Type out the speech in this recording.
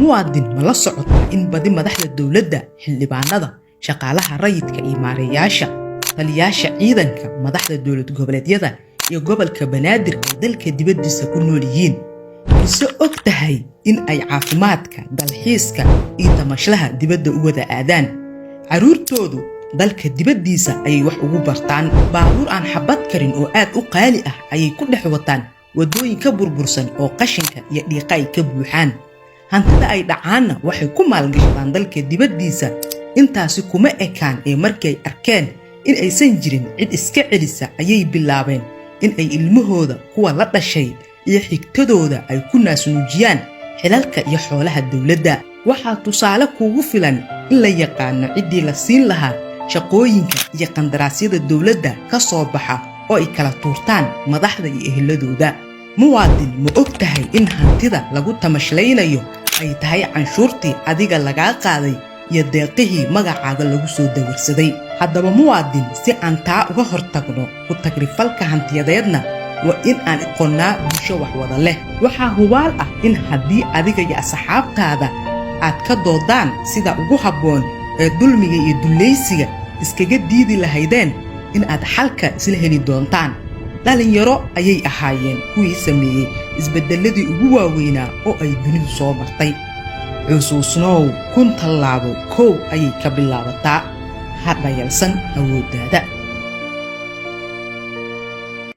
muwaadin ma la socotaa in badi madaxda dawladda, xildhibaanada, shaqaalaha rayidka iyo maareeyaasha, taliyaasha ciidanka, madaxda dawlad goboleedyada iyo gobolka Banaadir ay dalka dibaddiisa ku nool yihiin? Mise og tahay in ay caafimaadka, dalxiiska iyo tamashlaha dibadda u wada aadaan? Caruurtoodu dalka dibaddiisa ayay wax ugu bartaan. Baabuur aan xabad karin oo aad u qaali ah ayay ku dhex wataan wadooyin ka burbursan oo qashinka iyo dhiiqa ay ka buuxaan. Hantida ay dhacaanna waxay ku maalgashadaan dalka dibaddiisa. Intaasi kuma ekaan ee markay arkeen in aysan jirin cid iska celisa ayay bilaabeen in ay ilmahooda kuwa la dhashay iyo xigtadooda ay ku naasnuujiyaan xilalka iyo xoolaha dawladda. Waxaa tusaale kuugu filan in la yaqaano ciddii la siin lahaa shaqooyinka iyo qandaraasyada dawladda ka soo baxa oo ay kala tuurtaan madaxda iyo eheladooda. Muwaadin ma og tahay in hantida lagu tamashleynayo ay tahay canshuurtii adiga lagaa qaaday iyo deeqihii magacaaga lagu soo dawarsaday? Haddaba muwaadin, si aan taa uga hortagno ku tagrifalka hantiyadeedna waa in aan aqoonnaa bulsho wax wada leh. Waxaa hubaal ah in haddii adiga iyo asxaabtaada aad ka doodaan sida ugu habboon ee dulmiga iyo dulleysiga iskaga diidi lahaydeen in aad xalka isla heli doontaan. Dhalinyaro ayay ahaayeen kuwii sameeyey isbeddeladii ugu waaweynaa oo ay dunidu soo martay. Xusuusnow, 1000 tallaabo kow ayay ka bilaabataa. Ha dhayalsan awooddaada.